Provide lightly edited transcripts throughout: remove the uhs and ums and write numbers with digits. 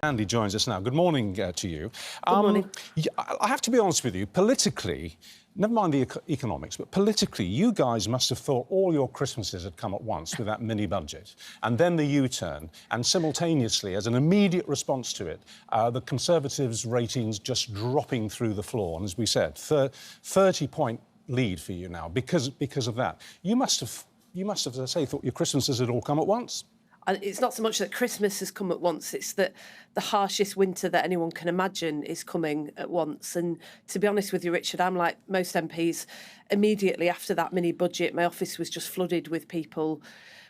Andy joins us now. Good morning to you. Good morning. I have to be honest with you, politically, never mind the economics, but politically, you guys must have thought all your Christmases had come at once with that mini-budget, and then the U-turn, and simultaneously, as an immediate response to it, the Conservatives' ratings just dropping through the floor. And as we said, 30-point lead for you now because of that. You must have, as I say, thought your Christmases had all come at once. It's not so much that Christmas has come at once, it's that the harshest winter that anyone can imagine is coming at once. And to be honest with you, Richard, I'm like most MPs. Immediately after that mini-budget, my office was just flooded with people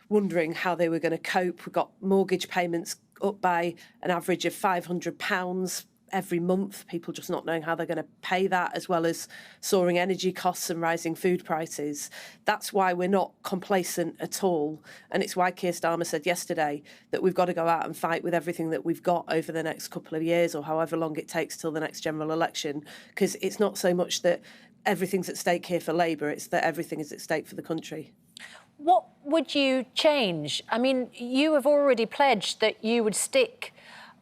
wondering how they were going to cope. We got mortgage payments up by an average of £500 every month, people just not knowing how they're going to pay that, as well as soaring energy costs and rising food prices. That's why we're not complacent at all. And it's why Keir Starmer said yesterday that we've got to go out and fight with everything that we've got over the next couple of years, or however long it takes till the next general election, because it's not so much that everything's at stake here for Labour, it's that everything is at stake for the country. What would you change? I mean, you have already pledged that you would stick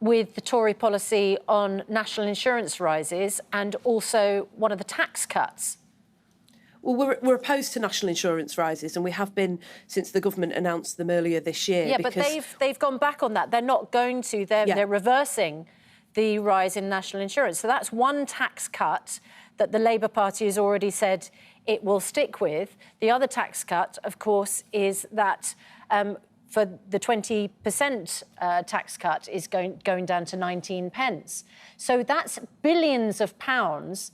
with the Tory policy on national insurance rises and also one of the tax cuts. Well, we're opposed to national insurance rises, and we have been since the government announced them earlier this year. Yeah, but they've gone back on that. They're not going to. They're reversing the rise in national insurance. So that's one tax cut that the Labour Party has already said it will stick with. The other tax cut, of course, is that for the 20% tax cut is going down to 19 pence. So that's billions of pounds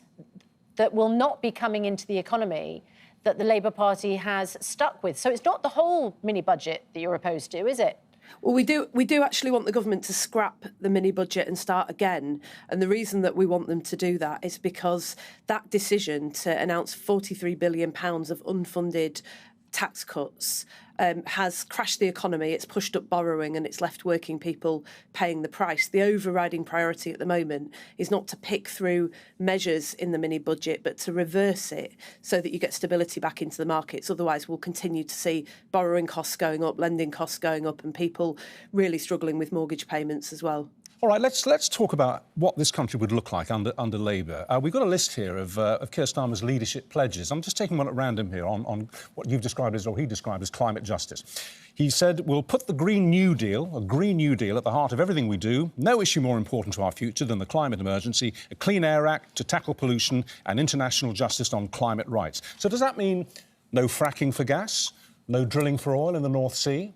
that will not be coming into the economy that the Labour Party has stuck with. So it's not the whole mini-budget that you're opposed to, is it? Well, we do actually want the government to scrap the mini-budget and start again. And the reason that we want them to do that is because that decision to announce £43 billion of unfunded tax cuts has crashed the economy, it's pushed up borrowing, and it's left working people paying the price. The overriding priority at the moment is not to pick through measures in the mini-budget, but to reverse it so that you get stability back into the markets. Otherwise, we'll continue to see borrowing costs going up, lending costs going up, and people really struggling with mortgage payments as well. All right, let's talk about what this country would look like under Labour. We've got a list here of Keir Starmer's leadership pledges. I'm just taking one at random here on what you've described as, or he described as, climate justice. He said, we'll put the Green New Deal, a Green New Deal, at the heart of everything we do. No issue more important to our future than the climate emergency, a Clean Air Act to tackle pollution and international justice on climate rights. So does that mean no fracking for gas, no drilling for oil in the North Sea?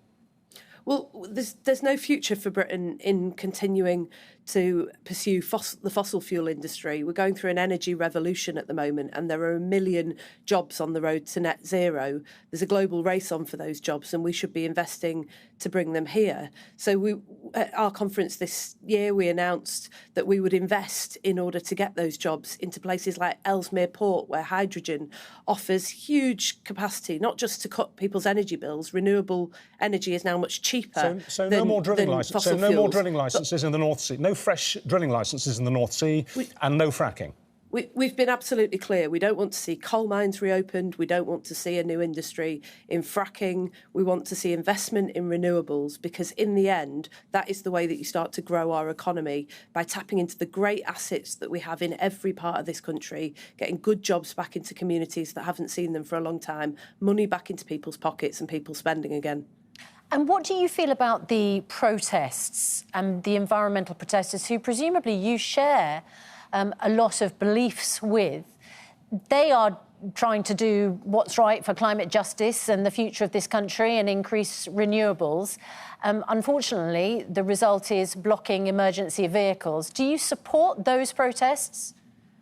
Well, there's no future for Britain in continuing to pursue the fossil fuel industry. We're going through an energy revolution at the moment, and there are 1 million jobs on the road to net zero. There's a global race on for those jobs, and we should be investing to bring them here. So at our conference this year, we announced that we would invest in order to get those jobs into places like Ellesmere Port, where hydrogen offers huge capacity, not just to cut people's energy bills. Renewable energy is now much cheaper. So no more drilling licenses. So no more drilling licenses in the North Sea. No fresh drilling licenses in the North Sea, and no fracking. We've been absolutely clear. We don't want to see coal mines reopened. We don't want to see a new industry in fracking. We want to see investment in renewables, because in the end, that is the way that you start to grow our economy, by tapping into the great assets that we have in every part of this country, getting good jobs back into communities that haven't seen them for a long time, money back into people's pockets and people spending again. And what do you feel about the protests and the environmental protesters who presumably you share a lot of beliefs with? They are trying to do what's right for climate justice and the future of this country and increase renewables. Unfortunately, the result is blocking emergency vehicles. Do you support those protests?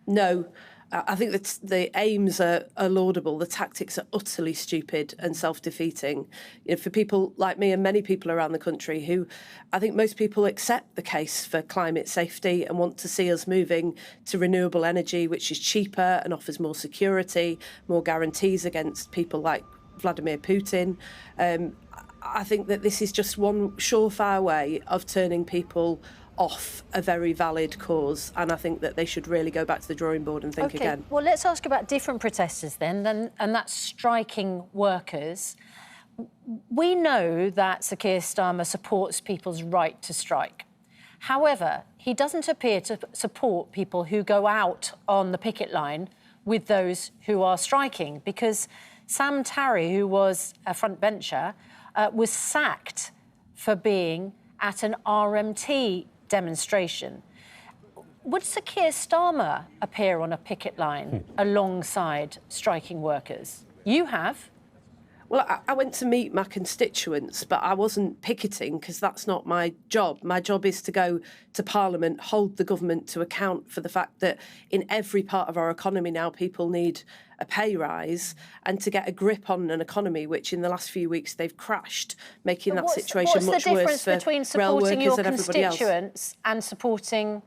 No. I think that the aims are laudable. The tactics are utterly stupid and self-defeating. You know, for people like me and many people around the country who, I think most people accept the case for climate safety and want to see us moving to renewable energy, which is cheaper and offers more security, more guarantees against people like Vladimir Putin. I think that this is just one surefire way of turning people off a very valid cause, and I think that they should really go back to the drawing board and think again. Well, let's ask about different protesters then, and that's striking workers. We know that Sir Keir Starmer supports people's right to strike. However, he doesn't appear to support people who go out on the picket line with those who are striking, because Sam Tarry, who was a front bencher, was sacked for being at an RMT demonstration. Would Sir Keir Starmer appear on a picket line alongside striking workers? You have. Well, I went to meet my constituents, but I wasn't picketing because that's not my job. My job is to go to Parliament, hold the government to account for the fact that in every part of our economy now people need a pay rise, and to get a grip on an economy which in the last few weeks they've crashed, making that situation much worse for rail workers and everybody else. What's the difference between supporting your constituents and supporting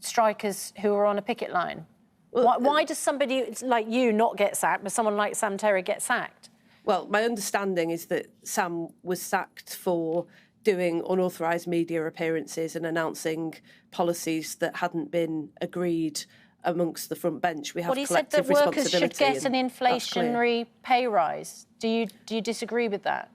strikers who are on a picket line? Well, why does somebody like you not get sacked, but someone like Sam Tarry get sacked? Well, my understanding is that Sam was sacked for doing unauthorised media appearances and announcing policies that hadn't been agreed amongst the front bench. We have collective responsibility. Well, he said that workers should get an inflationary pay rise. Do you disagree with that?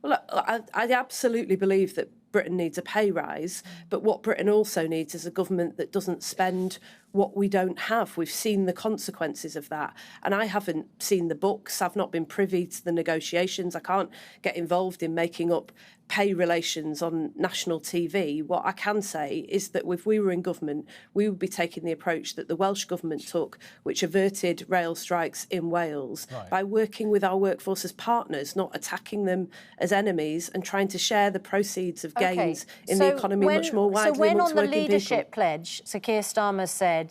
Well, I absolutely believe that Britain needs a pay rise, but what Britain also needs is a government that doesn't spend what we don't have. We've seen the consequences of that, and I haven't seen the books. I've not been privy to the negotiations. I can't get involved in making up pay relations on national TV. What I can say is that if we were in government, we would be taking the approach that the Welsh government took, which averted rail strikes in Wales by working with our workforce as partners, not attacking them as enemies, and trying to share the proceeds of gains in the economy much more widely. So when amongst on the working leadership people. pledge, Sir Keir Starmer said,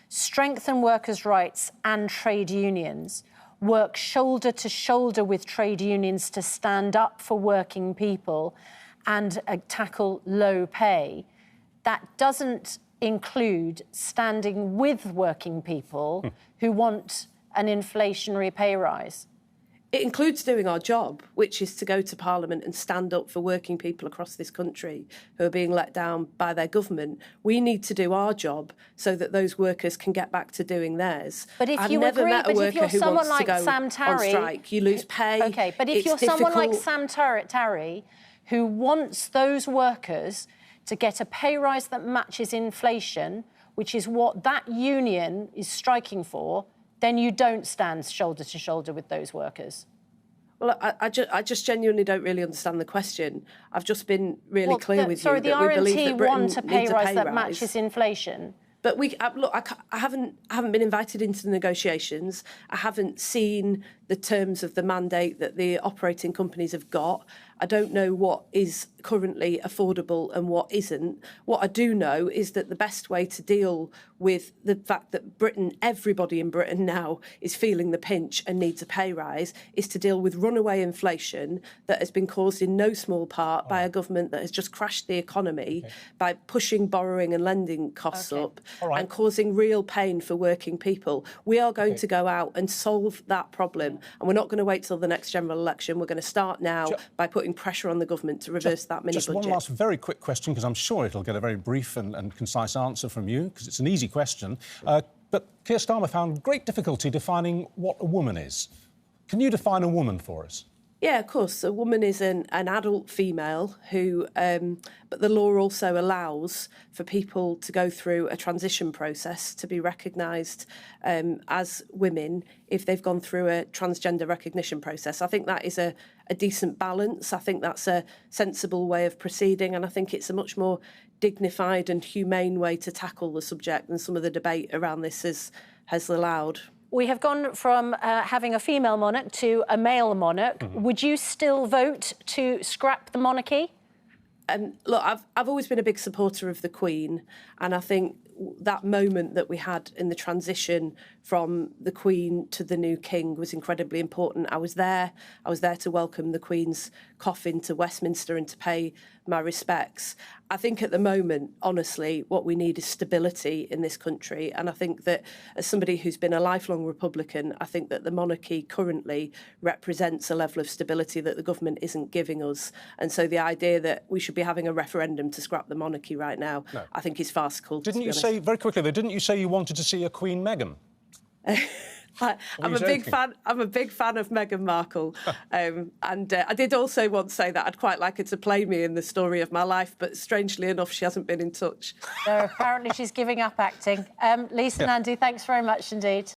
strengthen workers' rights and trade unions, work shoulder to shoulder with trade unions to stand up for working people and tackle low pay, that doesn't include standing with working people who want an inflationary pay rise. It includes doing our job, which is to go to Parliament and stand up for working people across this country who are being let down by their government. We need to do our job so that those workers can get back to doing theirs. But if I've you never agree, met a but worker if you're who someone wants like to go Sam Tarry, on strike, you lose pay. OK, but if it's you're difficult. someone like Sam Tarry who wants those workers to get a pay rise that matches inflation, which is what that union is striking for, then you don't stand shoulder to shoulder with those workers. Well, I just genuinely don't really understand the question. I've just been really clear with you that we believe that RMT Britain want a pay needs rise that matches inflation. But I haven't been invited into the negotiations. I haven't seen the terms of the mandate that the operating companies have got. I don't know what is currently affordable and what isn't. What I do know is that the best way to deal with the fact that everybody in Britain now is feeling the pinch and needs a pay rise, is to deal with runaway inflation that has been caused in no small part by a government that has just crashed the economy by pushing borrowing and lending costs up and causing real pain for working people. We are going to go out and solve that problem, and we're not going to wait till the next general election. We're going to start now by putting pressure on the government to reverse that mini-budget. Just one last very quick question, because I'm sure it'll get a very brief and concise answer from you, because it's an easy question. But Keir Starmer found great difficulty defining what a woman is. Can you define a woman for us? Yeah, of course. A woman is an adult female who, but the law also allows for people to go through a transition process to be recognised as women if they've gone through a transgender recognition process. I think that is a decent balance. I think that's a sensible way of proceeding, and I think it's a much more dignified and humane way to tackle the subject than some of the debate around this has allowed. We have gone from having a female monarch to a male monarch. Would you still vote to scrap the monarchy? Look, I've always been a big supporter of the Queen, and I think that moment that we had in the transition from the Queen to the new King was incredibly important. I was there to welcome the Queen's coffin to Westminster and to pay my respects. I think at the moment, honestly, what we need is stability in this country. And I think that as somebody who's been a lifelong Republican, I think that the monarchy currently represents a level of stability that the government isn't giving us. And so the idea that we should be having a referendum to scrap the monarchy right now, I think is farcical. Didn't you say, very quickly, didn't you say you wanted to see a Queen Meghan? I'm a big fan. I'm a big fan of Meghan Markle, and I did also once say that I'd quite like her to play me in the story of my life, but strangely enough, she hasn't been in touch. No, apparently she's giving up acting. Lisa and Andy, thanks very much indeed.